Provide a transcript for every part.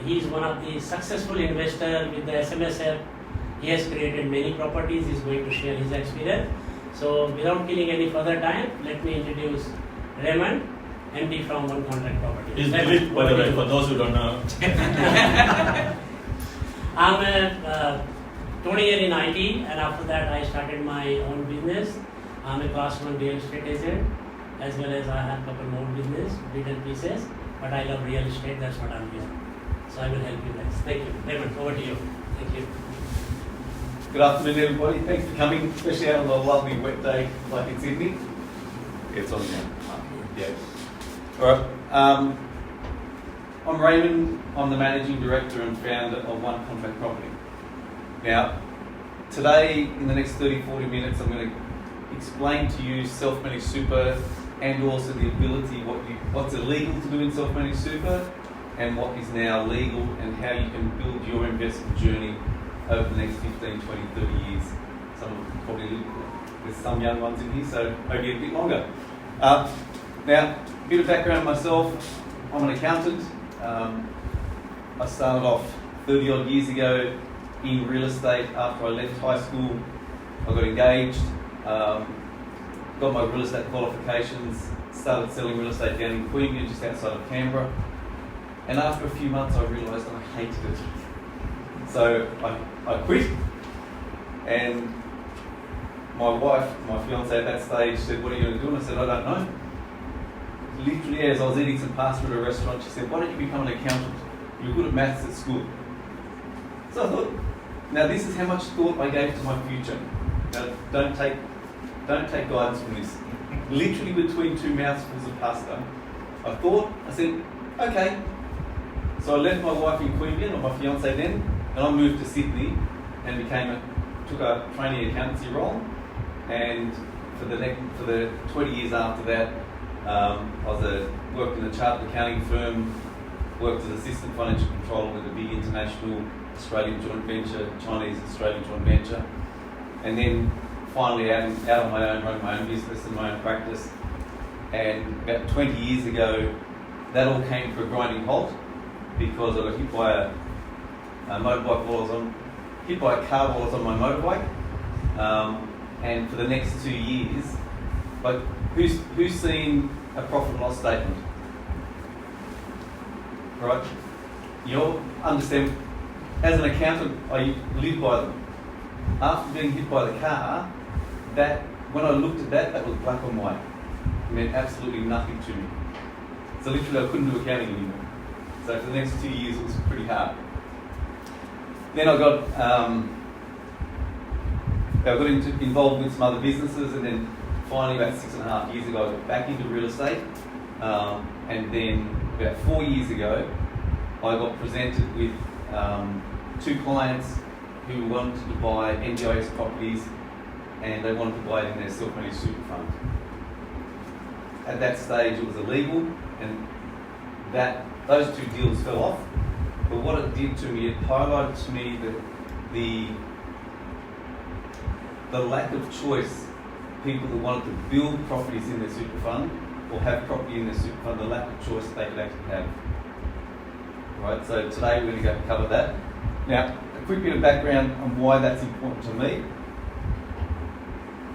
He is one of the successful investor with the SMSF. He has created many properties. He is going to share his experience. So without killing any further time, let me introduce Raymond, MD from One Contract Property. He's Dilip, by the way, for those who don't know. I'm a 20 year in IT, and after that I started my own business. I'm a class 1 real estate agent, as well as I have a couple more business, bit and pieces, but I love real estate, that's what I'm doing. So I will help you guys. Thank you. Raymond, over to you. Thank you. Good afternoon, everybody. Thanks for coming, especially out on a lovely wet day like in Sydney. It's on now. Yeah. All right. I'm Raymond. I'm the Managing Director and founder of One Contract Property. Now, today, in the next 30-40 minutes, I'm going to explain to you self-managed super and also the ability, what's illegal to do in self-managed super and what is now legal and how you can build your investment journey over the next 15, 20, 30 years. There's some young ones in here, so maybe a bit longer. Now, a bit of background myself. I'm an accountant. I started off 30 odd years ago in real estate after I left high school. I got engaged, got my real estate qualifications, started selling real estate down in Queensland, just outside of Canberra. And after a few months I realised I hated it. So I quit, and my wife, my fiancée at that stage, said, "What are you going to do?" And I said, "I don't know." Literally, as I was eating some pasta at a restaurant, she said, "Why don't you become an accountant? You're good at maths at school." So I thought, now this is how much thought I gave to my future. Now don't take guidance from this. Literally between two mouthfuls of pasta, I said, okay. So I left my wife in Queensland, or my fiancée then, and I moved to Sydney and took a trainee accountancy role. And for the 20 years after that, worked in a chartered accounting firm, worked as assistant financial controller with a big international Australian joint venture, Chinese Australian joint venture, and then finally out on my own, running my own business and my own practice. And about 20 years ago, that all came to a grinding halt because I got hit by a car while I was on my motorbike. And for the next 2 years, like, who's seen a profit and loss statement? Right? You'll understand, as an accountant, I live by them. After being hit by the car, when I looked at that was black and white. It meant absolutely nothing to me. So literally I couldn't do accounting anymore. So for the next 2 years it was pretty hard. Then I got involved with some other businesses, and then finally about 6.5 years ago I got back into real estate. And then about 4 years ago I got presented with two clients who wanted to buy NGIS properties, and they wanted to buy it in their self-managed super fund. At that stage it was illegal, and those two deals fell off. But what it did to me, it highlighted to me that the lack of choice, people that wanted to build properties in their super fund or have property in their super fund, the lack of choice they could actually have. Right, so today we're going to cover that. Now, a quick bit of background on why that's important to me.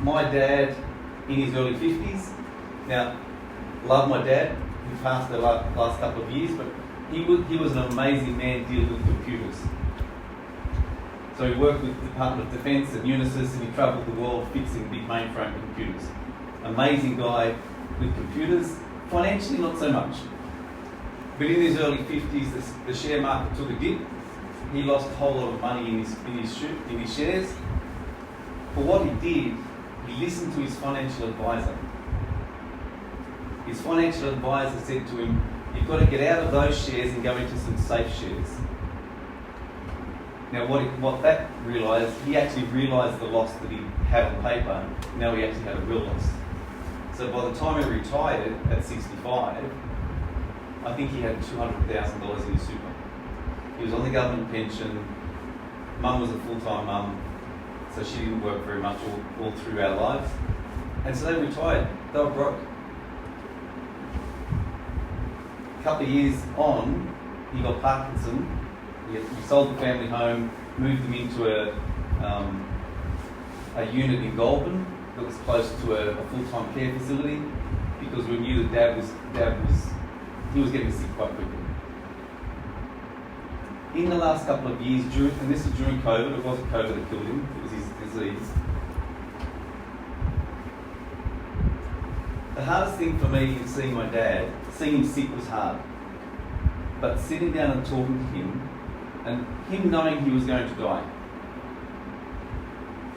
My dad, in his early 50s, now, love my dad, he passed the last couple of years, but he was an amazing man dealing with computers. So he worked with the Department of Defence and Unisys, and he travelled the world fixing big mainframe computers. Amazing guy with computers, financially not so much. But in his early 50s, the share market took a dip. He lost a whole lot of money in his shares. But what he did, he listened to his financial advisor. His financial advisor said to him, "You've got to get out of those shares and go into some safe shares." Now what that realised, he actually realised the loss that he had on paper. Now he actually had a real loss. So by the time he retired at 65, I think he had $200,000 in his super. He was on the government pension. Mum was a full-time mum, so she didn't work very much all through our lives. And so they retired. They were broke. A couple of years on, he got Parkinson. We sold the family home, moved them into a unit in Goulburn that was close to a full-time care facility because we knew that Dad was getting sick quite quickly. In the last couple of years, and this was during COVID, it wasn't COVID that killed him, it was his disease. The hardest thing for me in seeing my dad, seeing him sick was hard. But sitting down and talking to him, and him knowing he was going to die,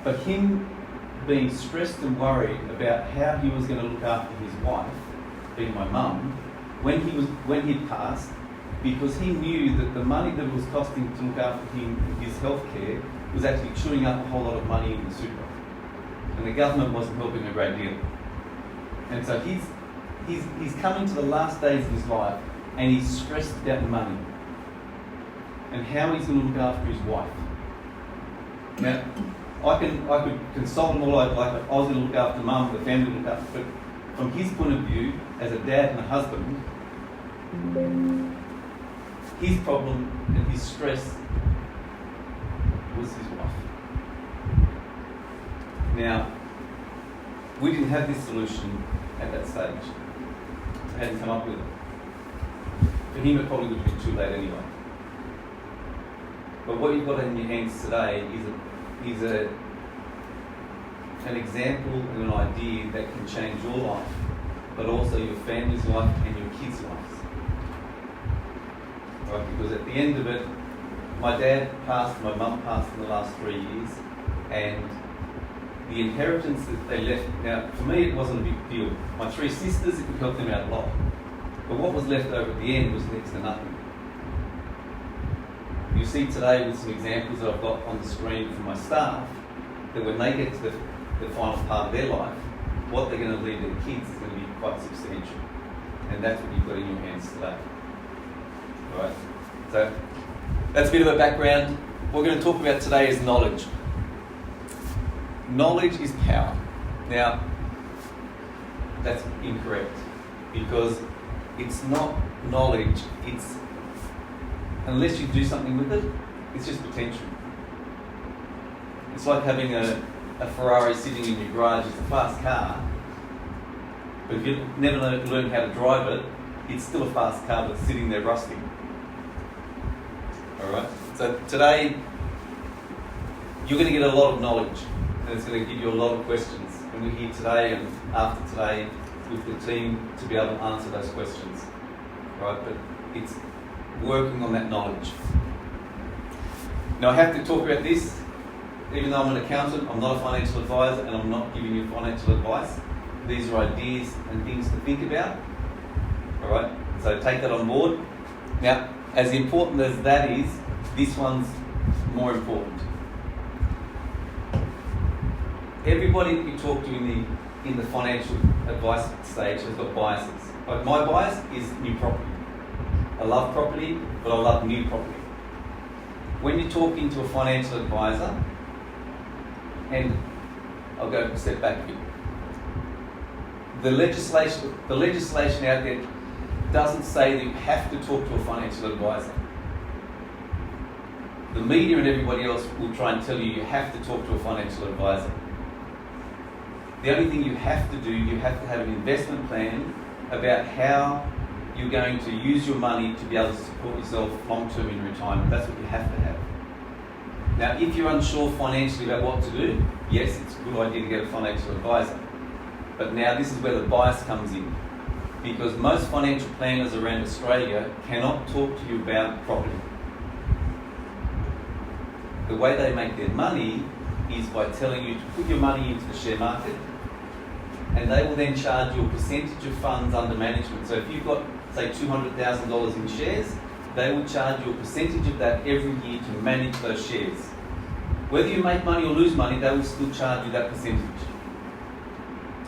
but him being stressed and worried about how he was going to look after his wife, being my mum, when he passed, because he knew that the money that it was costing to look after him, his health care, was actually chewing up a whole lot of money in the super. And the government wasn't helping a great deal. And so he's coming to the last days of his life and he's stressed about the money and how he's going to look after his wife. Now, I could console him all I like. I was going to look after mum, the family look after, but from his point of view, as a dad and a husband, his problem and his stress was his wife. Now, we didn't have this solution at that stage. I hadn't come up with it. For him, it probably would have been too late anyway. But what you've got in your hands today is an example and an idea that can change your life, but also your family's life and your kids' lives. Right? Because at the end of it, my dad passed, my mum passed in the last 3 years, and the inheritance that they left, now for me it wasn't a big deal. My 3 sisters, it would help them out a lot. But what was left over at the end was next to nothing. You see today with some examples that I've got on the screen from my staff, that when they get to the final part of their life, what they're going to leave their kids is going to be quite substantial. And that's what you've got in your hands today. All right? So that's a bit of a background. What we're going to talk about today is knowledge. Knowledge is power. Now, that's incorrect, because it's not knowledge, it's, unless you do something with it, it's just potential. It's like having a Ferrari sitting in your garage. It's a fast car, but if you never learn how to drive it, it's still a fast car that's sitting there rusting. Alright? So today, you're going to get a lot of knowledge, and it's going to give you a lot of questions. And we're here today and after today with the team to be able to answer those questions. Right? But it's working on that knowledge. Now I have to talk about this. Even though I'm an accountant, I'm not a financial advisor, and I'm not giving you financial advice. These are ideas and things to think about. Alright? So take that on board. Now, as important as that is, this one's more important. Everybody that you talk to in the financial advice stage has got biases. Like my bias is new property. I love property, but I love new property. When you're talking to a financial advisor, and I'll go a step back a bit. The legislation out there doesn't say that you have to talk to a financial advisor. The media and everybody else will try and tell you have to talk to a financial advisor. The only thing you have to do, you have to have an investment plan about how you're going to use your money to be able to support yourself long-term in retirement. That's what you have to have. Now, if you're unsure financially about what to do, yes, it's a good idea to get a financial advisor. But now this is where the bias comes in. Because most financial planners around Australia cannot talk to you about property. The way they make their money is by telling you to put your money into the share market, and they will then charge you a percentage of funds under management. So if you've got, say, $200,000 in shares, they will charge you a percentage of that every year to manage those shares. Whether you make money or lose money, they will still charge you that percentage.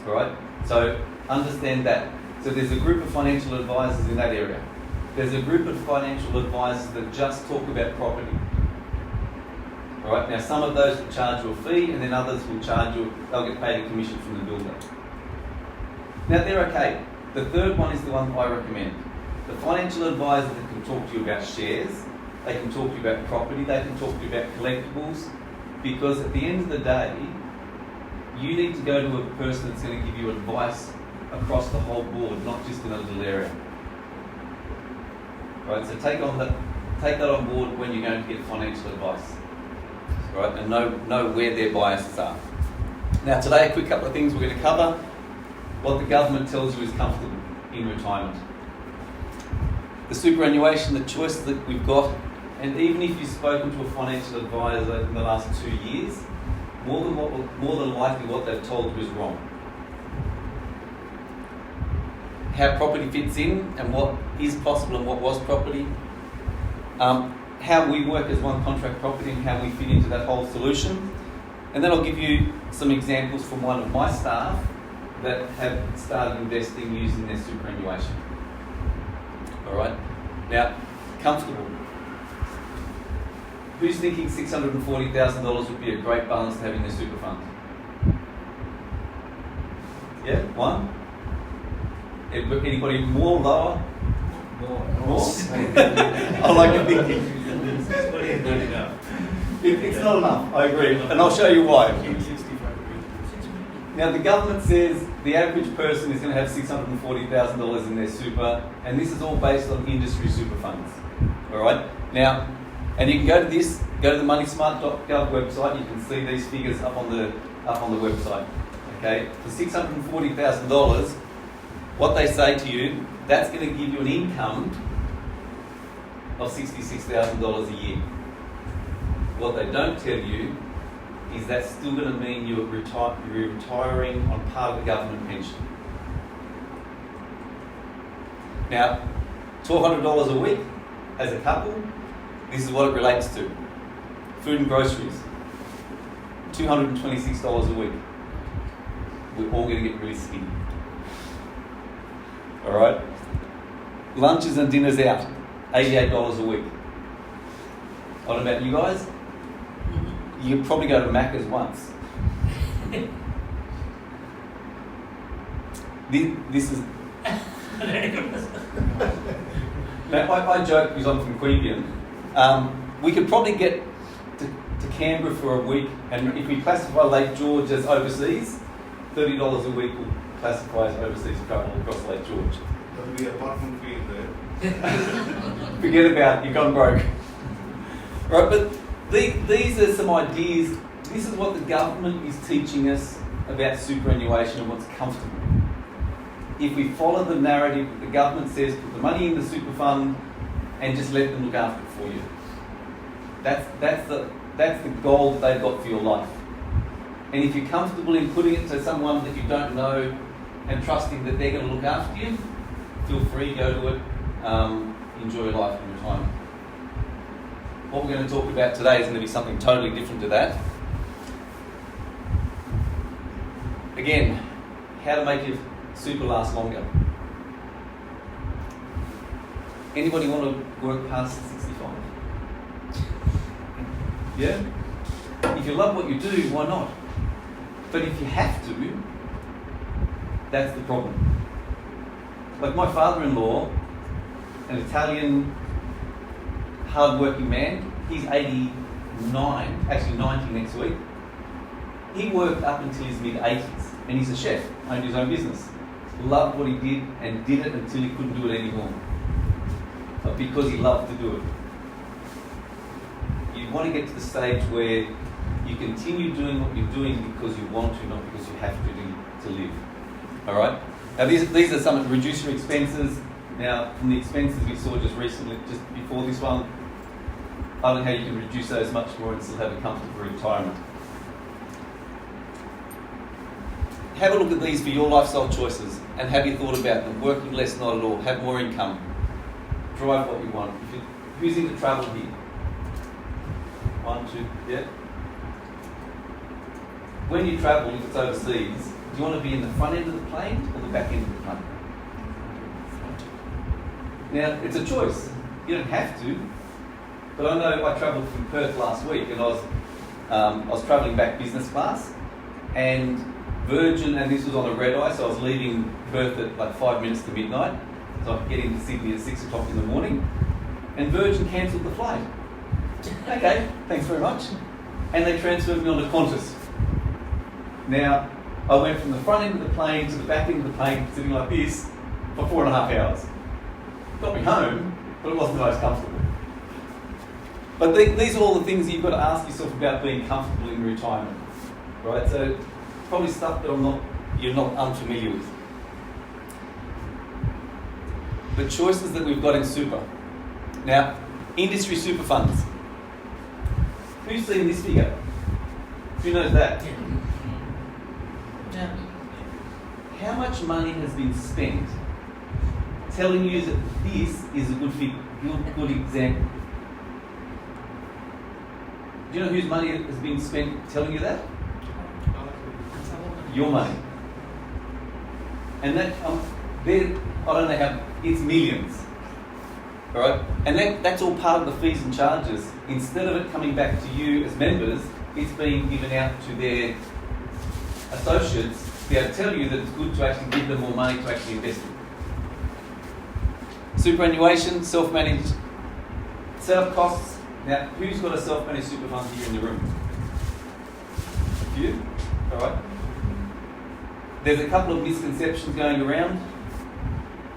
All right? So understand that. So there's a group of financial advisors in that area. There's a group of financial advisors that just talk about property. All right? Now some of those will charge you a fee, and then others will charge you, they'll get paid a commission from the builder. Now they're okay. The third one is the one I recommend. The financial advisor that can talk to you about shares, they can talk to you about property, they can talk to you about collectibles, because at the end of the day, you need to go to a person that's going to give you advice across the whole board, not just in a little area. Right, so take that on board when you're going to get financial advice, right, and know where their biases are. Now today, a quick couple of things we're going to cover. What the government tells you is comfortable in retirement. The superannuation, the choice that we've got, and even if you've spoken to a financial advisor in the last 2 years, more than likely what they've told you is wrong. How property fits in and what is possible and what was property. How we work as one contract property and how we fit into that whole solution. And then I'll give you some examples from one of my staff that have started investing using their superannuation. Alright, now, comfortable. Who's thinking $640,000 would be a great balance to have in their super fund? Yeah, one? Anybody more, lower? More? I like your thinking. It's not enough, I agree, and I'll show you why. Now the government says the average person is going to have $640,000 in their super, and this is all based on industry super funds. Alright? Now, and you can go to the moneysmart.gov website, you can see these figures up on the website. Okay? For $640,000, what they say to you, that's going to give you an income of $66,000 a year. What they don't tell you is that's still going to mean you're retiring on part of the government pension. Now, $1,200 a week as a couple, this is what it relates to. Food and groceries, $226 a week. We're all going to get really skinny. Alright? Lunches and dinners out, $88 a week. I don't know about you guys. You could probably go to Macca's once. This is... Now, I joke because I'm from Queanbeyan. We could probably get to Canberra for a week, and if we classify Lake George as overseas, $30 a week will classify as overseas travel across Lake George. There'll be a parking fee there. Forget about it, you've gone broke. Right, but these are some ideas. This is what the government is teaching us about superannuation and what's comfortable. If we follow the narrative that the government says, put the money in the super fund and just let them look after it for you. That's the goal that they've got for your life. And if you're comfortable in putting it to someone that you don't know and trusting that they're going to look after you, feel free, go to it, enjoy your life in retirement. What we're going to talk about today is going to be something totally different to that. Again, how to make your super last longer. Anybody want to work past 65? Yeah? If you love what you do, why not? But if you have to, that's the problem. Like my father-in-law, an Italian hard-working man, he's 89, actually 90 next week. He worked up until his mid-80s, and he's a chef, owned his own business. Loved what he did and did it until he couldn't do it anymore. But because he loved to do it. You want to get to the stage where you continue doing what you're doing because you want to, not because you have to live. Alright? Now these are some reduce your expenses. Now from the expenses we saw just recently, just before this one, I don't know how you can reduce those much more and still have a comfortable retirement. Have a look at these for your lifestyle choices and have you thought about them? Working less, not at all. Have more income. Drive what you want. Who's into travel here? 1, 2, yeah? When you travel, if it's overseas, do you want to be in the front end of the plane or the back end of the plane? Now, it's a choice. You don't have to. But I know I travelled from Perth last week and I was travelling back business class and Virgin, and this was on a red eye, so I was leaving Perth at like 5 minutes to midnight. so I could get into Sydney at 6 o'clock in the morning, and Virgin cancelled the flight. Okay, thanks very much. And they transferred me on to Qantas. Now, I went from the front end of the plane to the back end of the plane, sitting like this, for 4.5 hours. Got me home, but it wasn't the most comfortable. But these are all the things you've got to ask yourself about being comfortable in retirement, right? So, probably stuff that you're not unfamiliar with. The choices that we've got in super. Now, industry super funds. Who's seen this figure? Who knows that? Yeah. How much money has been spent telling you that this is a good example? Do you know whose money has been spent telling you that? Your money. And that, I don't know how, it's millions. Alright? And that's all part of the fees and charges. Instead of it coming back to you as members, it's being given out to their associates to be able to tell you that it's good to actually give them more money to actually invest in. Superannuation, self-managed setup costs. Now, who's got a self-managed super fund here in the room? A few? Alright. There's a couple of misconceptions going around.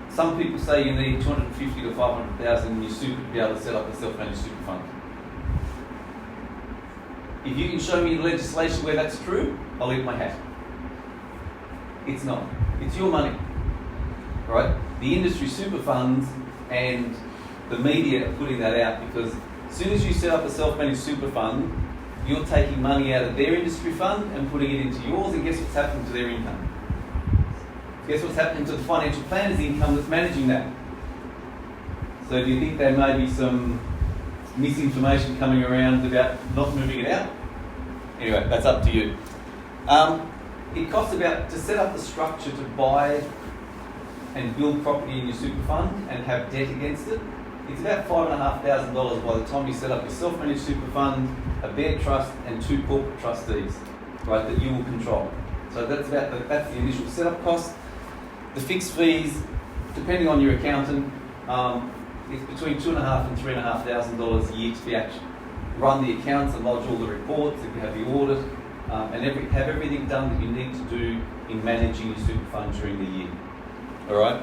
Some people say you need 250 to 500,000 in your super to be able to set up a self-managed super fund. If you can show me legislation where that's true, I'll eat my hat. It's not. It's your money. Right? The industry super funds and the media are putting that out because as soon as you set up a self-managed super fund, you're taking money out of their industry fund and putting it into yours, and guess what's happening to their income? Guess what's happening to the financial planner's income that's managing that? So do you think there may be some misinformation coming around about not moving it out? Anyway, that's up to you. It costs to set up the structure to buy and build property in your super fund and have debt against it. It's about $5,500 by the time you set up your self-managed super fund, a bare trust and 2 corporate trustees, right, that you will control. So that's the initial setup cost. The fixed fees, depending on your accountant, is between $2,500 and $3,500 a year to be actually run the accounts and lodge all the reports, if you have the audit, and have everything done that you need to do in managing your super fund during the year. All right?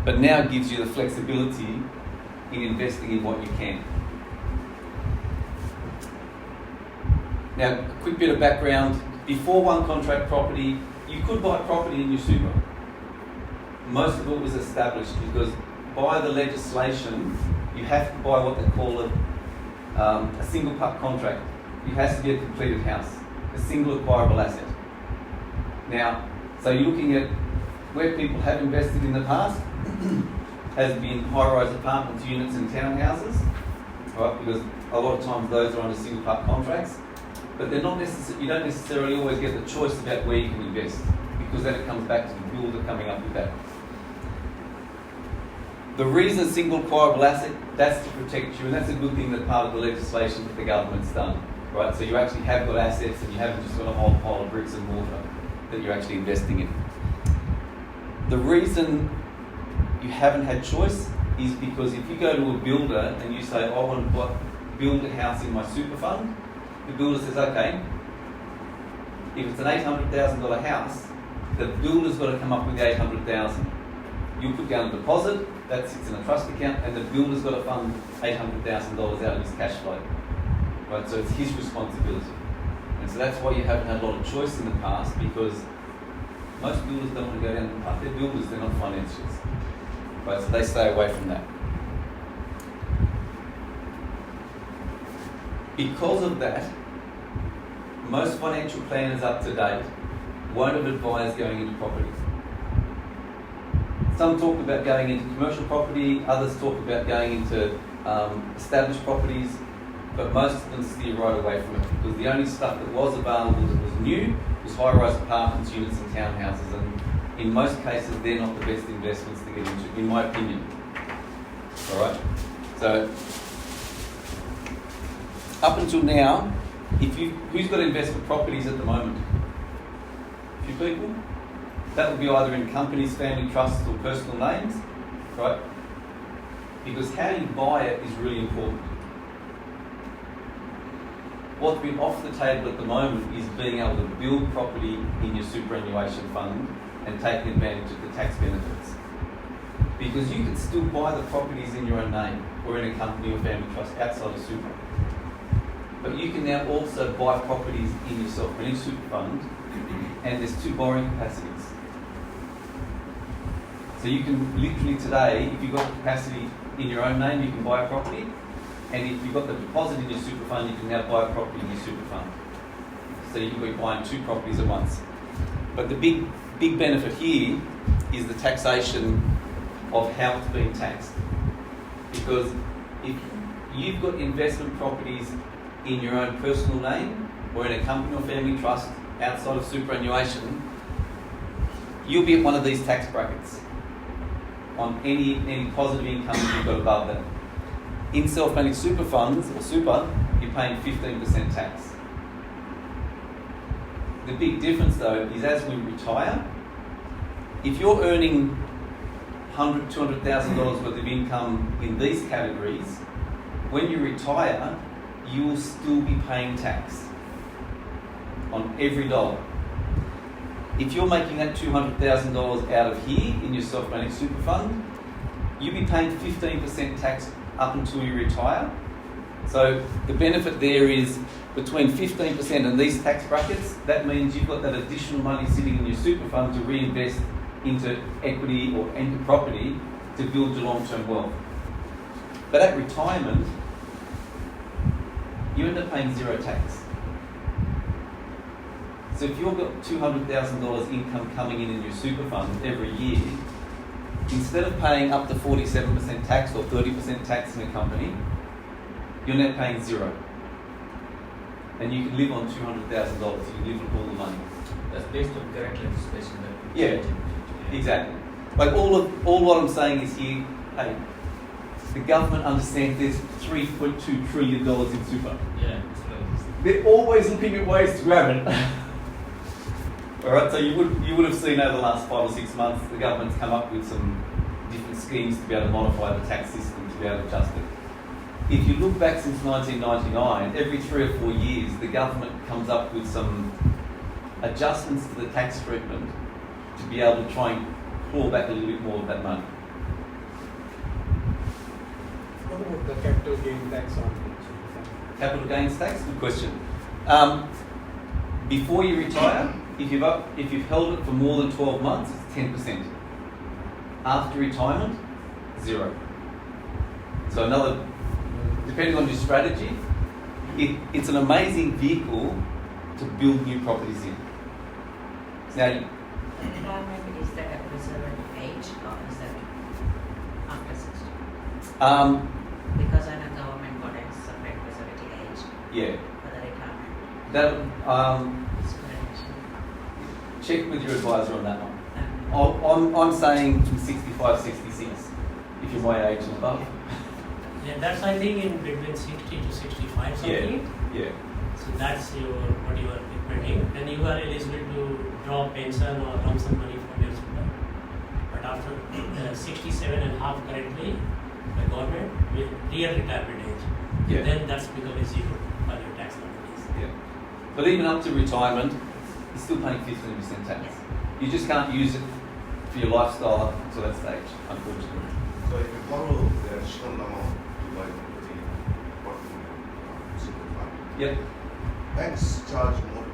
But now it gives you the flexibility in investing in what you can. Now, a quick bit of background. Before one contract property, you could buy property in your super. Most of it was established because by the legislation, you have to buy what they call a single part contract. It has to be a completed house, a single acquirable asset. Now, so you're looking at where people have invested in the past has been high-rise apartments, units and townhouses, right? Because a lot of times those are under single part contracts, but they're not you don't necessarily always get the choice about where you can invest, because then it comes back to the builder coming up with that. The reason single acquirable asset, that's to protect you, and that's a good thing that part of the legislation that the government's done, right? So you actually have got assets and you haven't just got a whole pile of bricks and mortar that you're actually investing in. The reason you haven't had choice is because if you go to a builder and you say, I want to build a house in my super fund, the builder says, okay, if it's an $800,000 house, the builder's got to come up with the $800,000. You put down a deposit, that sits in a trust account, and the builder's got to fund $800,000 out of his cash flow. Right, so it's his responsibility. And so that's why you haven't had a lot of choice in the past, because most builders don't want to go down the path. They're builders, they're not financiers. Right, so they stay away from that. Because of that, most financial planners up to date won't have advised going into property. Some talk about going into commercial property, others talk about going into established properties, but most of them steer right away from it, because the only stuff that was available that was new was high-rise apartments, units and townhouses, and in most cases they're not the best investments to get into, in my opinion. Alright? So, up until now, who's got investment properties at the moment? A few people? That would be either in companies, family trusts or personal names. right? Because how you buy it is really important. What's been off the table at the moment is being able to build property in your superannuation fund and taking advantage of the tax benefits. Because you can still buy the properties in your own name or in a company or family trust outside of super. But you can now also buy properties in your self-managed super fund, and there's two borrowing capacities. So you can literally today, if you've got capacity in your own name, you can buy a property, and if you've got the deposit in your super fund, you can now buy a property in your super fund. So you can be buying two properties at once. But the big benefit here is the taxation of how it's being taxed. Because if you've got investment properties in your own personal name or in a company or family trust outside of superannuation, you'll be at one of these tax brackets on any positive income you've got above that. In self-managed super funds or super, you're paying 15% tax. The big difference though is as we retire, if you're earning $100,000, $200,000 worth of income in these categories, when you retire, you will still be paying tax on every dollar. If you're making that $200,000 out of here in your self-managed super fund, you'll be paying 15% tax up until you retire. So the benefit there is between 15% and these tax brackets, that means you've got that additional money sitting in your super fund to reinvest into equity or into property to build your long-term wealth. But at retirement, you end up paying zero tax. So if you've got $200,000 income coming in your super fund every year, instead of paying up to 47% tax or 30% tax in a company, you're now paying zero. And you can live on $200,000. You can live on all the money. That's based on current legislation. Yeah, exactly. Like all what I'm saying is here, hey, the government understands there's $3.2 trillion in super. Yeah. They're always looking at ways to grab it. All right, so you would have seen over the last 5 or 6 months, the government's come up with some different schemes to be able to modify the tax system to be able to adjust it. If you look back since 1999, every 3 or 4 years, the government comes up with some adjustments to the tax treatment to be able to try and claw back a little bit more of that money. What about the capital gain tax on super fund? Capital gains tax, good question. Before you retire, if you've held it for more than 12 months, it's 10%. After retirement, 0. So depending on your strategy, it's an amazing vehicle to build new properties in. Now, Retirement, is that at reserved age or is that after 60? Because I know government got a separate reserved age yeah, for the retirement. that Discrimination. check with your advisor on that one. I'm saying from 65, 66, if you're my age and above. Yeah, that's I think in between 60 to 65 something. Yeah. So that's what you are recommending. Then you are eligible to draw pension or lump sum money from your super. But after 67 and a half currently, the government with real retirement age, Yeah. then that's become a zero for your tax liabilities. Yeah. But even up to retirement, you're still paying 15% tax. Yes. You just can't use it for your lifestyle up to that stage, unfortunately. So if you borrow the additional amount to buy property, super fund, Yep. banks charge more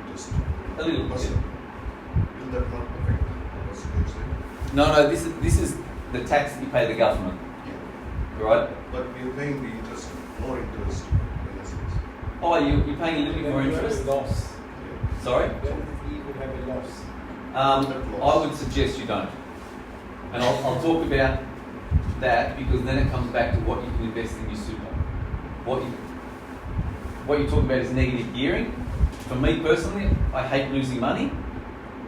interest. A little bit. Percent. Will that not affect the percentage rate? No, this is the tax that you pay the government, Yeah. right? But we are paying the interest, more interest in essence. Oh, you're paying a little bit more Then you have interest? a loss. Yeah. Sorry? Then he would have a loss. I would suggest you don't. And I'll talk about that because then it comes back to what you can invest in your super. What you talk about is negative gearing. For me personally, I hate losing money,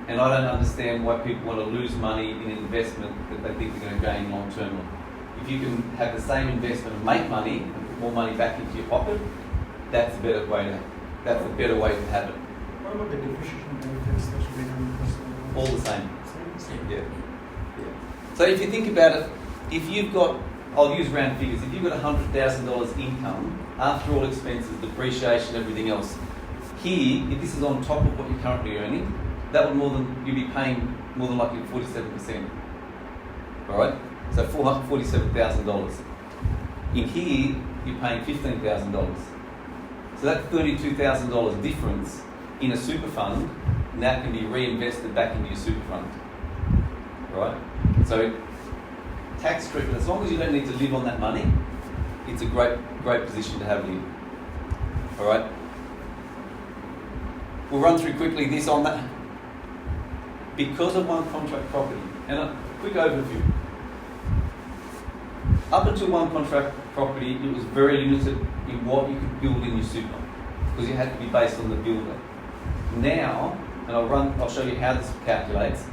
and I don't understand why people want to lose money in an investment that they think they're going to gain long term. If you can have the same investment and make money and put more money back into your pocket, that's a better way to have it. What about the depreciation benefits that should be done? All the same. Same. Yeah. So if you think about it, if you've got, I'll use round figures, if you've got $100,000 income, after all expenses, depreciation, everything else, here, if this is on top of what you're currently earning, that would you'd be paying more than likely 47%. Alright? So $447,000. In here, you're paying $15,000. So that $32,000 difference in a super fund now can be reinvested back into your super fund. Right? So tax treatment, as long as you don't need to live on that money, it's a great position to have here. Alright? We'll run through quickly this on that. Because of one contract property, and a quick overview. Up until one contract property, it was very limited in what you could build in your super, because you had to be based on the builder. Now, and I'll show you how this calculates.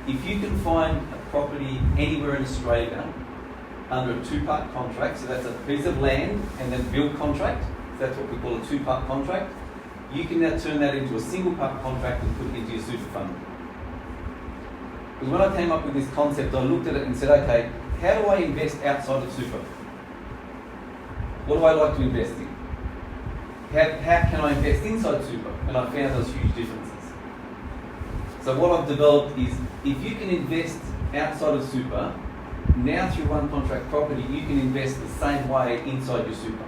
If you can find a property anywhere in Australia under a two-part contract, so that's a piece of land and then build contract, so that's what we call a two-part contract, you can now turn that into a single-part contract and put it into your super fund. Because when I came up with this concept, I looked at it and said, okay, how do I invest outside of super? What do I like to invest in? How can I invest inside super? And I found those huge differences. So what I've developed is, if you can invest outside of super, now through one contract property, you can invest the same way inside your super.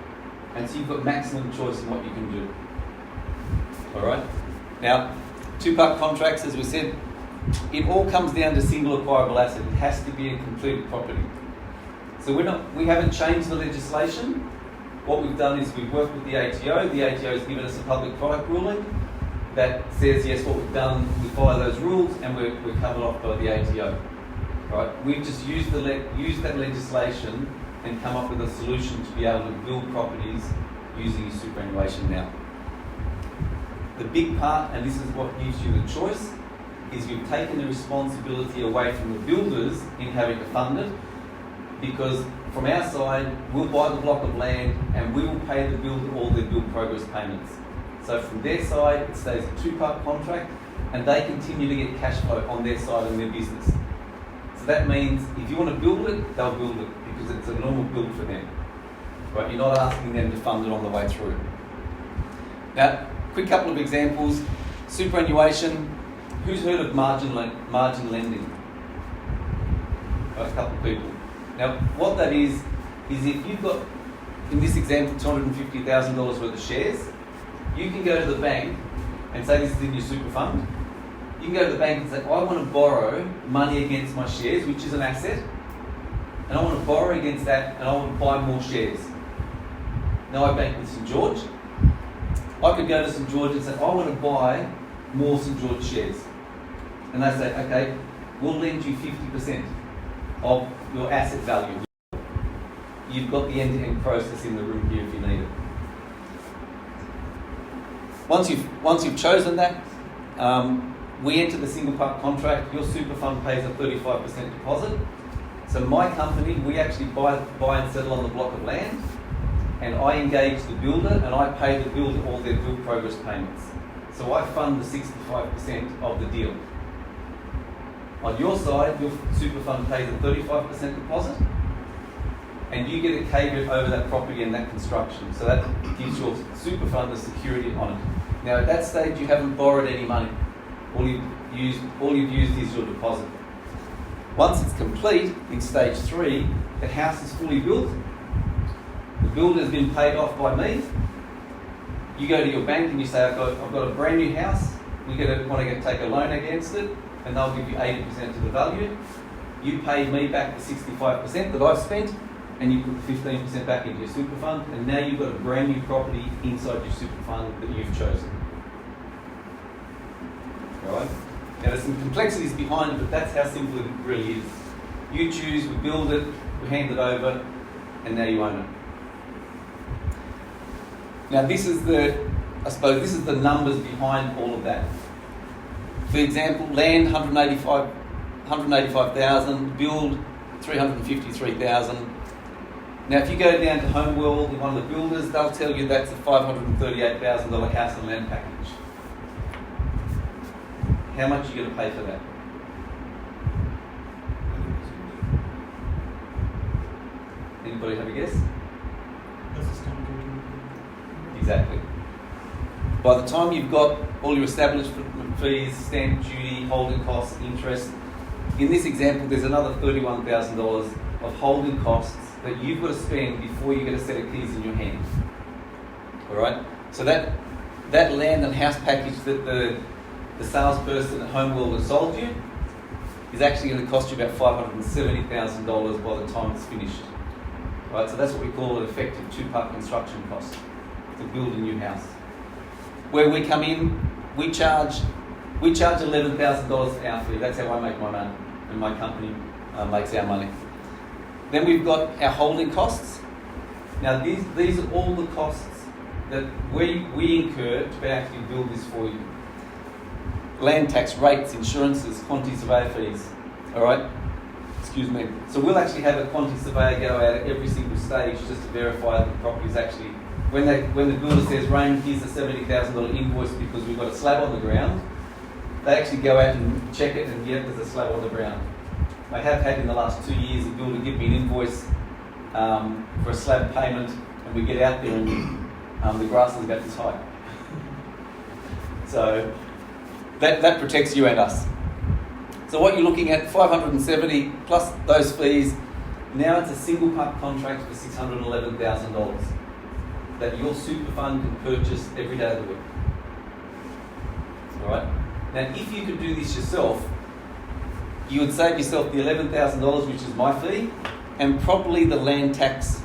And so you've got maximum choice in what you can do. Alright? Now, two-part contracts, as we said, it all comes down to single acquirable asset. It has to be a completed property. So we haven't changed the legislation. What we've done is we've worked with the ATO. The ATO has given us a public product ruling that says, yes, what we've done, we follow those rules and we're covered off by the ATO. Right? We've just used that legislation and come up with a solution to be able to build properties using superannuation now. The big part, and this is what gives you the choice, is we've taken the responsibility away from the builders in having to fund it, because from our side, we'll buy the block of land and we will pay the builder all their build progress payments. So from their side, it stays a two-part contract and they continue to get cash flow on their side in their business. So that means if you want to build it, they'll build it because it's a normal build for them. Right? You're not asking them to fund it on the way through. Now, quick couple of examples. Superannuation. Who's heard of margin lending? A couple of people. Now, what that is if you've got, in this example, $250,000 worth of shares, you can go to the bank and say this is in your super fund. You can go to the bank and say, I want to borrow money against my shares, which is an asset, and I want to borrow against that and I want to buy more shares. Now I bank with St. George. I could go to St. George and say, I want to buy more St. George shares. And they say, okay, we'll lend you 50% of your asset value. You've got the end-to-end process in the room here if you need it. Once you've chosen that, we enter the single part contract. Your super fund pays a 35% deposit. So my company, we actually buy and settle on the block of land, and I engage the builder and I pay the builder all their build progress payments. So I fund the 65% of the deal. On your side, your super fund pays a 35% deposit and you get a caveat over that property and that construction. So that gives your super fund a security on it. Now at that stage, you haven't borrowed any money. All you've used is your deposit. Once it's complete, in stage 3, the house is fully built. The builder has been paid off by me. You go to your bank and you say, I've got a brand new house. Want to take a loan against it, and they'll give you 80% of the value. You pay me back the 65% that I've spent, and you put 15% back into your super fund, and now you've got a brand new property inside your super fund that you've chosen. All right? Now there's some complexities behind it, but that's how simple it really is. You choose, we build it, we hand it over, and now you own it. Now this is the numbers behind all of that. For example, land 185,000, build 353,000. Now if you go down to Homeworld, one of the builders, they'll tell you that's a $538,000 house and land package. How much are you going to pay for that? Anybody have a guess? That's the stamp duty. Exactly. By the time you've got all your establishment fees, stamp duty, holding costs, interest, in this example there's another $31,000 of holding costs that you've got to spend before you get a set of keys in your hand. Alright? So that land and house package that the salesperson at Homeworld has sold you is actually going to cost you about $570,000 by the time it's finished. Right? So that's what we call an effective two-part construction cost to build a new house. Where we come in, we charge $11,000 our fee. That's how I make my money, and my company makes our money. Then we've got our holding costs. Now these are all the costs that we incur to actually build this for you. Land tax, rates, insurances, quantity surveyor fees. Alright? Excuse me. So we'll actually have a quantity surveyor go out at every single stage just to verify that the property is actually, when the builder says, Raymond, here's a $70,000 invoice because we've got a slab on the ground, they actually go out and check it and yeah, there's a slab on the ground. I have had in the last 2 years a builder give me an invoice for a slab payment, and we get out there and the grass is about this high. So that protects you and us. So what you're looking at, 570 plus those fees. Now it's a single part contract for $611,000 that your super fund can purchase every day of the week. All right. Now, if you could do this yourself, you would save yourself the $11,000, which is my fee, and probably the land tax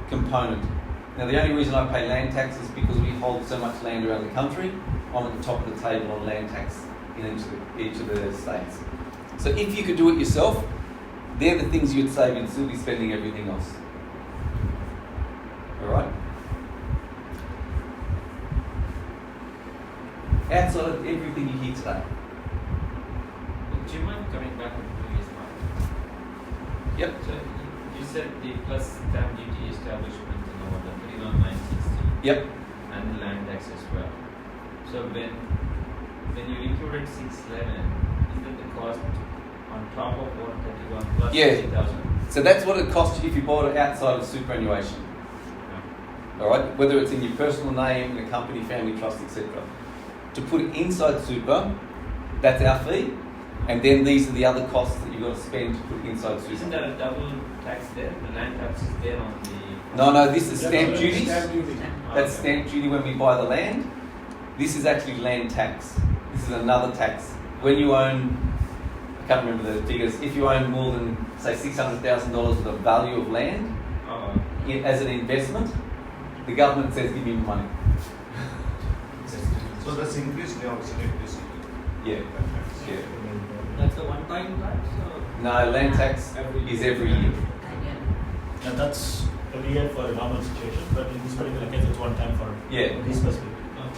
component. Now, the only reason I pay land tax is because we hold so much land around the country. I'm at the top of the table on land tax in each of the states. So if you could do it yourself, they're the things you'd save and still be spending everything else. All right? Outside of everything you hear today. Do you mind coming back to the previous part? Yep. So you said the plus stamp duty establishment in order 31,960. Yep. And the land tax as well. So when you included 611, is that the cost on top of 131 plus Yeah. 60,000? So that's what it costs you if you bought it outside of superannuation. Yeah. All right, whether it's in your personal name, in a company, family trust, etc. To put it inside super, that's our fee, and then these are the other costs that you've got to spend to put it inside super. Isn't there a double tax there? The land tax is there on the... No, this is stamp duty. Stamp duty. That's stamp duty when we buy the land. This is actually land tax. This is another tax. When you own, I can't remember the figures, if you own more than, say, $600,000 of the value of land as an investment, the government says, give me your money. So that's increased now, isn't it? Yeah. Yeah. That's the one-time tax? No, land tax is every year. And that's every year for a normal situation, but in this particular case, it's one time for Yeah. this specific.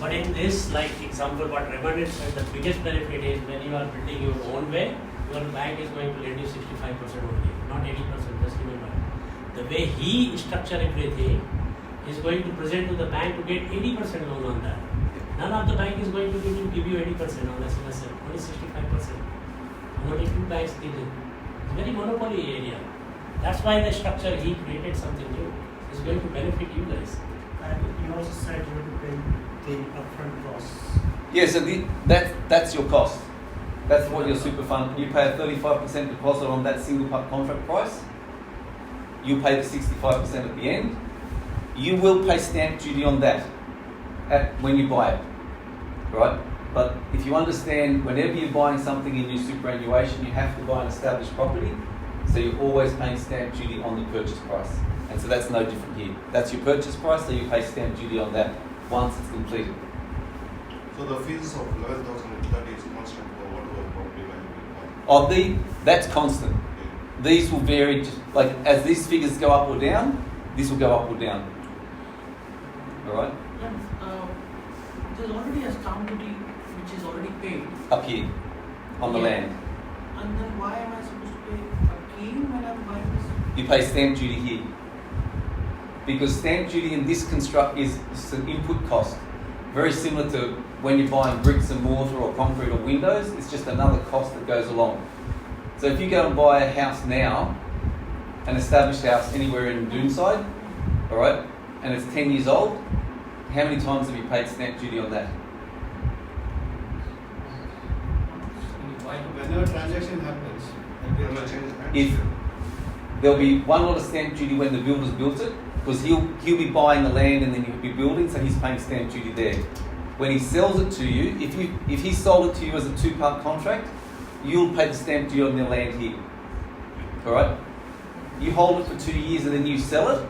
But in this, like example, what Raymond said, the biggest benefit is when you are building your own way, your bank is going to lend you 65% only, not 80%. Just remember, the way he structure everything is going to present to the bank to get 80% loan on that. None of the bank is going to give you 80% on SMSL, only 65%. Only two banks did it. It's very monopoly area. That's why the structure he created something new. It's going to benefit you guys. And you also said you have to pay the upfront costs. Yeah, so that's your cost. That's what your super fund, you pay a 35% deposit on that single part contract price. You pay the 65% at the end. You will pay stamp duty on that when you buy it, right? But if you understand, whenever you're buying something in your superannuation, you have to buy an established property, so you're always paying stamp duty on the purchase price. And so that's no different here. That's your purchase price, so you pay stamp duty on that once it's completed. So the fees of 11,030 is constant for whatever property value we buy. That's constant. Yeah. These will vary, just like as these figures go up or down, this will go up or down. All right? There's already a stamp duty which is already paid. Up here, on the Yeah. land. And then why am I supposed to pay again when I'm buying this? You pay stamp duty here. Because stamp duty in this construct is an input cost. Very similar to when you're buying bricks and mortar or concrete or windows, it's just another cost that goes along. So if you go and buy a house now, an established house anywhere in Doonside, all right, and it's 10 years old, how many times have you paid stamp duty on that? Whenever transaction happens, Will it change hands? If there'll be one lot of stamp duty when the builder's built it, because he'll be buying the land and then he'll be building, so he's paying stamp duty there. When he sells it to you, if he sold it to you as a 2-part contract, you'll pay the stamp duty on the land here. All right? You hold it for 2 years and then you sell it,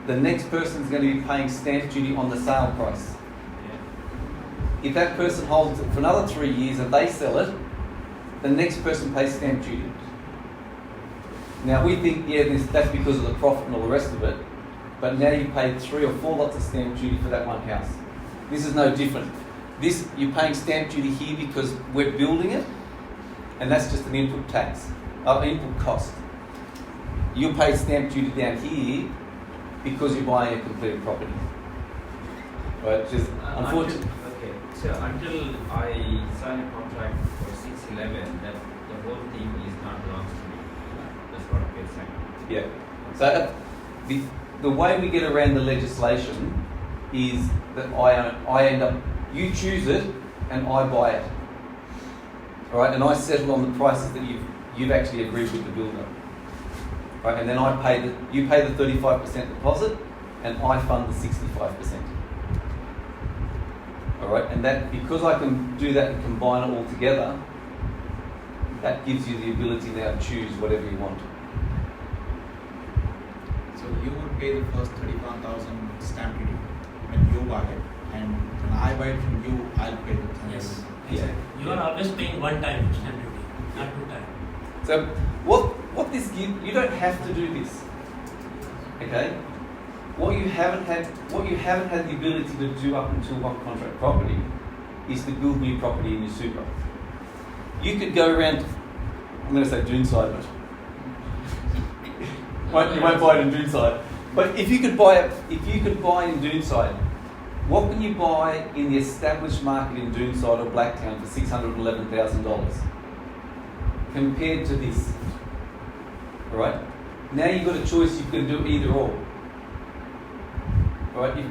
the next person's going to be paying stamp duty on the sale price. If that person holds it for another 3 years and they sell it, the next person pays stamp duty. Now we think, that's because of the profit and all the rest of it, but now you paid 3 or 4 lots of stamp duty for that one house. This is no different. You're paying stamp duty here because we're building it, and that's just an input tax, input cost. You pay stamp duty down here because you're buying a completed property. Right? Just unfortunately. Okay, so until I sign a contract for 611, that the whole thing is not belongs to me. That's what I'm saying. Yeah. So the way we get around the legislation is that I end up, you choose it and I buy it. All right, and I settle on the prices that you've actually agreed with the builder. Right, and then you pay the 35% deposit and I fund the 65%. All right, and that, because I can do that and combine it all together, that gives you the ability now to choose whatever you want. so you would pay the first 31,000 stamp duty when you buy it, and when I buy it from you, I'll pay the 30,000. Yes. Yeah. You are always paying one time stamp duty, not 2 times. So what this gives, you don't have to do this. Okay? What you haven't had the ability to do up until one contract property is to build new property in your super. You could go around, I'm going to say Doonside, but you won't buy it in Doonside. But if you could buy in Doonside, what can you buy in the established market in Doonside or Blacktown for $611,000 compared to this? All right. Now you've got a choice. You can do either or. All right.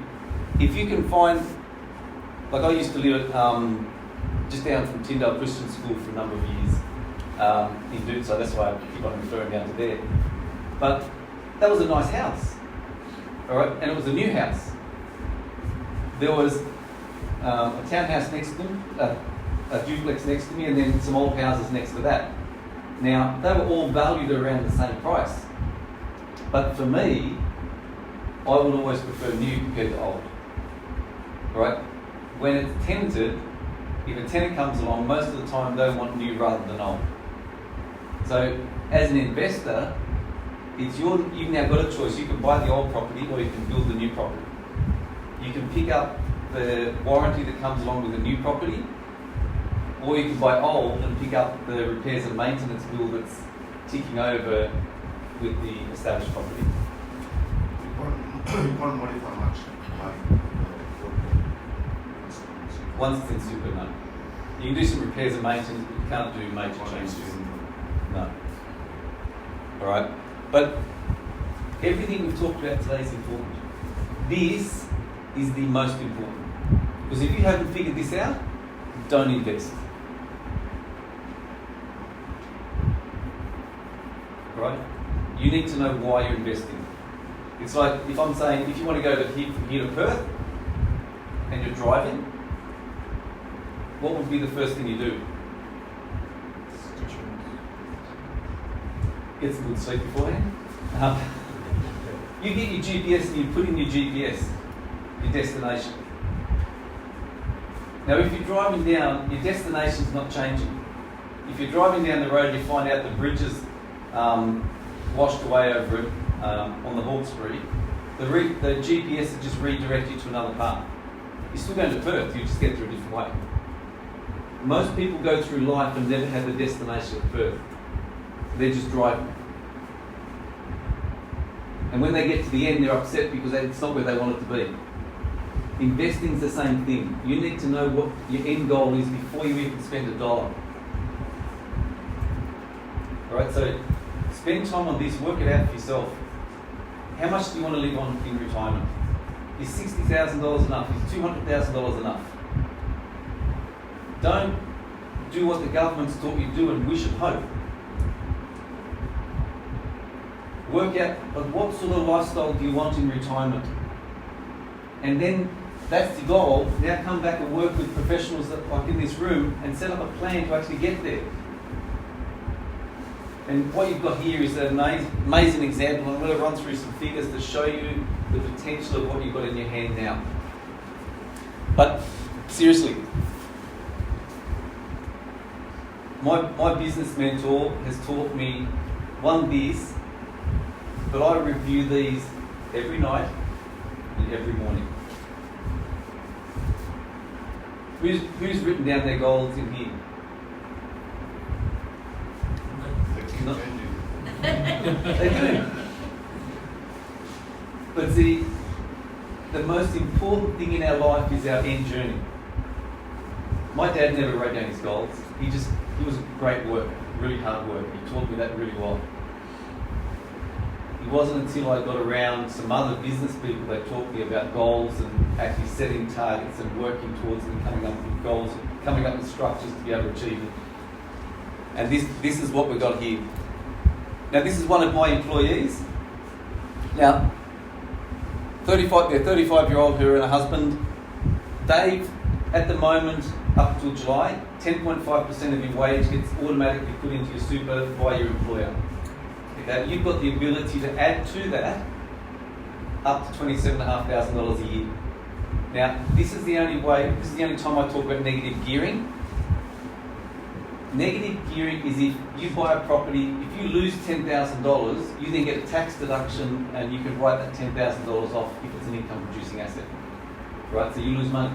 If you can find, like I used to live at just down from Tyndale Christian School for a number of years in Doonside. That's why I keep on referring down to there. But that was a nice house. All right, and it was a new house. There was a townhouse next to me, a duplex next to me, and then some old houses next to that. Now, they were all valued around the same price. But for me, I would always prefer new compared to old. All right? When it's tenanted, if a tenant comes along, most of the time they want new rather than old. So, as an investor, you've now got a choice. You can buy the old property or you can build the new property. You can pick up the warranty that comes along with the new property, or you can buy old and pick up the repairs and maintenance bill that's ticking over with the established property. You can't modify much. Once it's in super, no. You can do some repairs and maintenance, but you can't do major changes. No. Alright? But everything we've talked about today is important. This is the most important. Because if you haven't figured this out, don't invest. Right? You need to know why you're investing. It's like if I'm saying, if you want to go from here to Perth and you're driving, what would be the first thing you do? Get some good sleep beforehand. You get your GPS and you put in your GPS, your destination. Now if you're driving down, your destination's not changing. If you're driving down the road and you find out the bridge is washed away over it on the Hawkesbury, the GPS will just redirect you to another path. You're still going to Perth, you just get through a different way. Most people go through life and never have the destination of Perth. They're just driving. And when they get to the end, they're upset because it's not where they want it to be. Investing's the same thing. You need to know what your end goal is before you even spend $1. Alright, so spend time on this, work it out for yourself. How much do you want to live on in retirement? Is $60,000 enough? Is $200,000 enough? Don't do what the government's taught you to do and wish and hope. Work out what sort of lifestyle do you want in retirement. And then that's the goal. Now come back and work with professionals that, like in this room, and set up a plan to actually get there. And what you've got here is an amazing example. I'm going to run through some figures to show you the potential of what you've got in your hand now. But seriously, my business mentor has taught me this, but I review these every night and every morning. Who's written down their goals in here? No. They do. But see, the most important thing in our life is our end journey. My dad never wrote down his goals. He was a great worker, really hard work. He taught me that really well. It wasn't until I got around some other business people that taught me about goals and actually setting targets and working towards them, coming up with goals, coming up with structures to be able to achieve it. And this is what we've got here. Now this is one of my employees. Now, 35-year-old, her and her husband. Dave, at the moment, up till July, 10.5% of your wage gets automatically put into your super by your employer. Okay, you've got the ability to add to that up to $27,500 a year. Now, this is the only time I talk about negative gearing. Negative gearing is if you buy a property, if you lose $10,000, you then get a tax deduction and you can write that $10,000 off if it's an income producing asset. Right, so you lose money.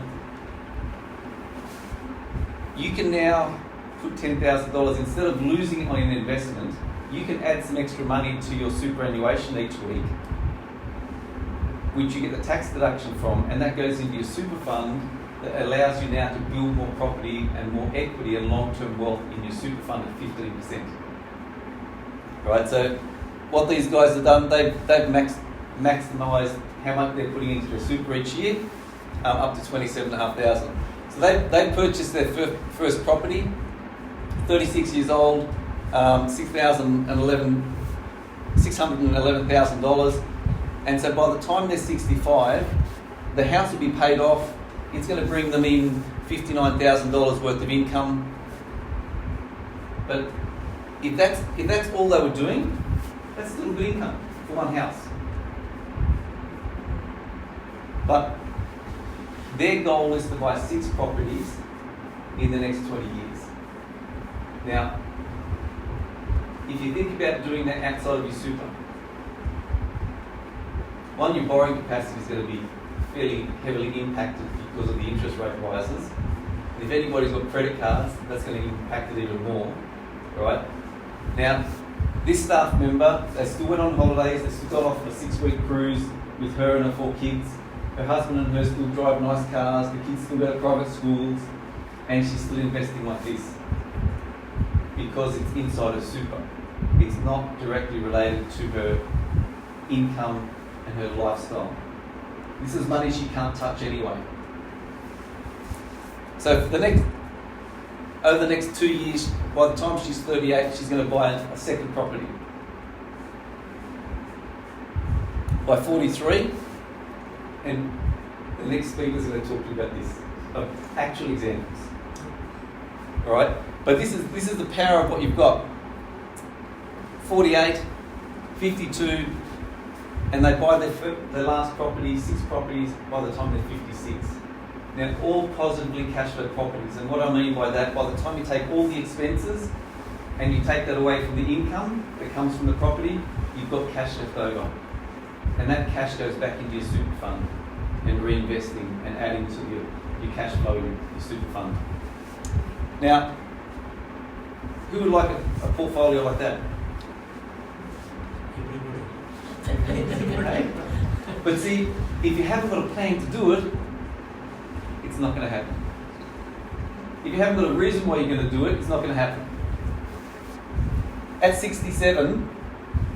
You can now put $10,000, instead of losing it on an investment, you can add some extra money to your superannuation each week, which you get the tax deduction from, and that goes into your super fund that allows you now to build more property and more equity and long-term wealth in your super fund at 15%. Right, so what these guys have done, they've maximised how much they're putting into their super each year, up to $27,500. So they purchased their first property, 36 years old, $611,000, and so by the time they're 65, the house will be paid off. It's going to bring them in $59,000 worth of income. But if that's all they were doing, that's still good income for one house. But their goal is to buy 6 properties in the next 20 years. Now, if you think about doing that outside of your super, one, your borrowing capacity is going to be fairly heavily impacted because of the interest rate rises. And if anybody's got credit cards, that's going to impact it even more, right? Now, this staff member, they still went on holidays, they still got off on a 6-week cruise with her and her 4 kids. Her husband and her still drive nice cars, the kids still go to private schools, and she's still investing like this because it's inside her super. It's not directly related to her income and her lifestyle. This is money she can't touch anyway. So over the next 2 years, by the time she's 38, she's going to buy a second property. By 43, and the next speakers are going to talk to you about this, of actual examples. All right, but this is the power of what you've got. 48, 52, and they buy their last property, 6 properties, by the time they're 56. Now, all positively cash flow properties, and what I mean by that, by the time you take all the expenses and you take that away from the income that comes from the property, you've got cash left over. And that cash goes back into your super fund and reinvesting and adding to your cash flow in your super fund. Now, who would like a portfolio like that? Right? But see, if you haven't got a plan to do it, it's not going to happen. If you haven't got a reason why you're going to do it, it's not going to happen. At 67,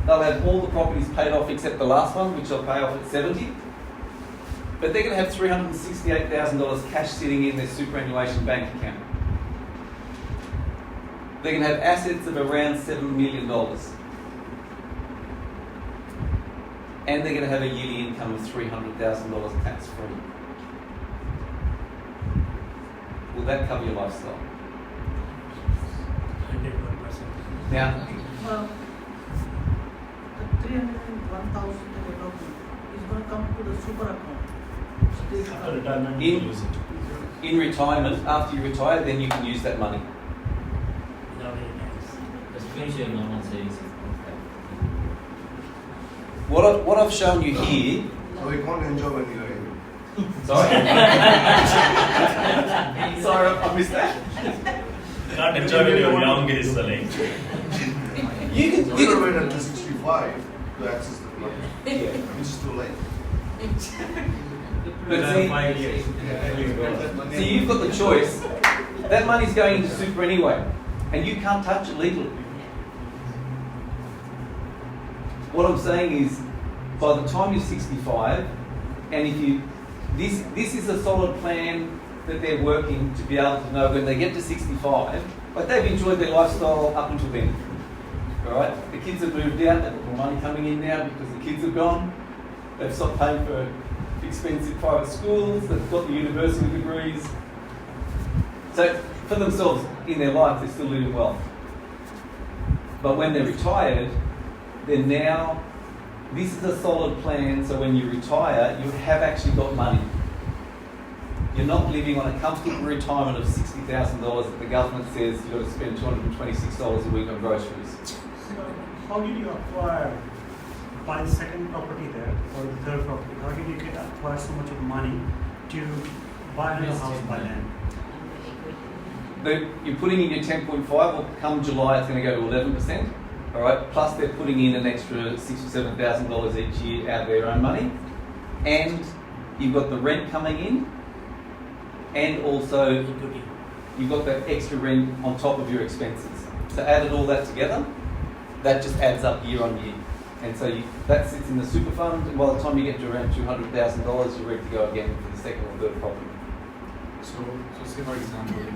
they'll have all the properties paid off except the last one, which they'll pay off at 70. But they're going to have $368,000 cash sitting in their superannuation bank account. They're going to have assets of around $7 million. And they're going to have a yearly income of $300,000 tax-free. Will that cover your lifestyle? 101%. Now, The 301,000 is going to come to the super account. After retirement, you use it. in retirement, after you retire, then you can use that money. Without any tax. Just finish your normal savings. What I've shown you here. So you can't enjoy when you're young. Sorry. Sorry, I missed that. Can't enjoy when you're young is the lane. You You can. don't wait until 65 to access the club. Yeah. Which is too late. But see, 5 years. so you've got the choice. That money's going into super anyway, and you can't touch it legally. What I'm saying is, by the time you're 65, and if you, this is a solid plan that they're working to be able to know when they get to 65, but they've enjoyed their lifestyle up until then. All right, the kids have moved out. They've got more money coming in now because the kids have gone. They've stopped paying for expensive private schools. They've got the university degrees. So for themselves in their life, they're still living well. But when they're retired, they're now, this is a solid plan, so when you retire, you have actually got money. You're not living on a comfortable retirement of $60,000 that the government says you've got to spend $226 a week on groceries. How did you buy the second property there, or the third property? How did you acquire so much of money to buy another house by then? You're putting in your 10.5, well, come July it's going to go to 11%. All right, plus they're putting in an extra $6,000 or $7,000 each year out of their own money, and you've got the rent coming in, and also you've got the extra rent on top of your expenses. So added all that together, that just adds up year on year, and so that sits in the super fund. And by the time you get to around $200,000, you're ready to go again for the second or third property. So say for example, if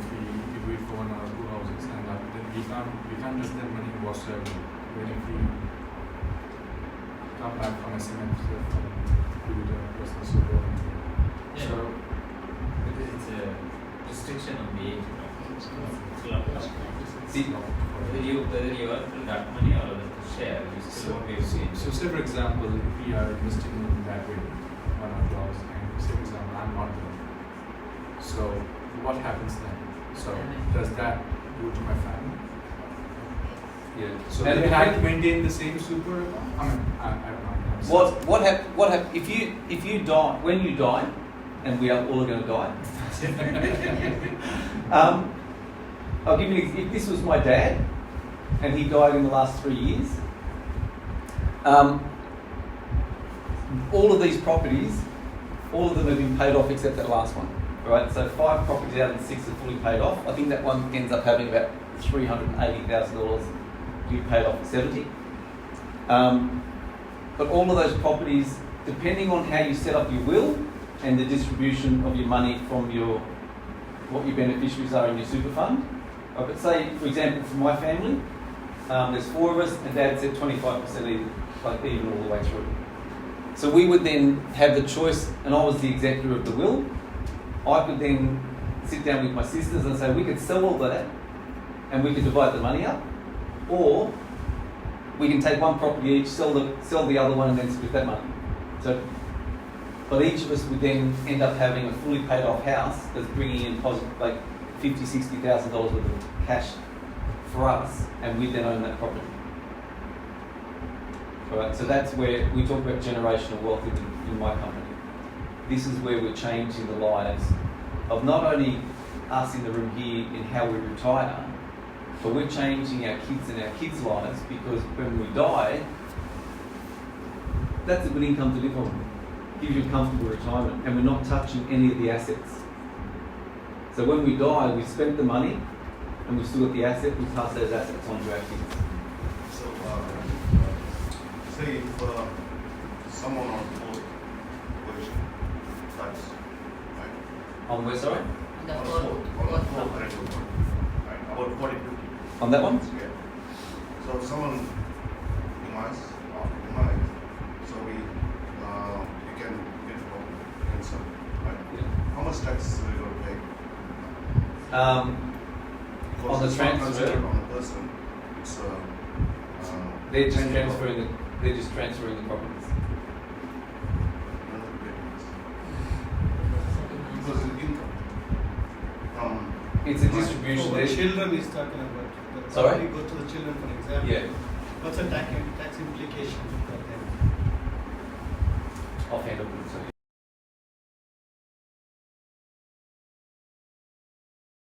we wait for 1 or 2 houses and then we can't just spend money whatsoever. When if we come back from SMF to the business support. Yeah. So It's a restriction on the age. See, Whether you earn that money or the share, you still won't be able to change. So say for example, if we are investing in that way, 1 or 2 houses, and say for example, I'm not there. So what happens then? So does that go to my family? yeah. So And they have to maintain the same super account? I mean, I don't know. What if you die, when you die, and we are all going to die? I'll give you, if this was my dad, and he died in the last 3 years, all of these properties, all of them have been paid off except that last one. Right, so 5 properties out of the 6 are fully paid off. I think that one ends up having about $380,000 to be paid off at 70. But all of those properties, depending on how you set up your will and the distribution of your money from what your beneficiaries are in your super fund. But say, for example, for my family, there's 4 of us, and Dad said 25% even all the way through. So we would then have the choice, and I was the executor of the will. I could then sit down with my sisters and say we could sell all that and we could divide the money up, or we can take one property each, sell the other one, and then split that money. So, but each of us would then end up having a fully paid off house that's bringing in like $50,000-$60,000 worth of cash for us, and we then own that property. All right, so that's where we talk about generational wealth in my company. This is where we're changing the lives of not only us in the room here in how we retire, but we're changing our kids and our kids' lives, because when we die, that's a good income to live on. Gives you a comfortable retirement, and we're not touching any of the assets. So when we die, we've spent the money, and we've still got the asset, we pass those assets on to our kids. So say if someone on fourth position, that's right. On where, sorry? The On fourth, on fourth fourth property. rental one. Right, about 40, 50. On that one? Yeah. So if someone demise, so we can get from cancel, right? Yeah. How much tax we will pay? On the Because it's not transfer? considered on the person, it's They're just tangible. transferring the, they're just transferring the properties. Because it's income. It's a distribution. For There's- children is talking about. The Sorry? property go to the children, for example. Yeah. What's the tax implication for them? Offhand, I couldn't tell you.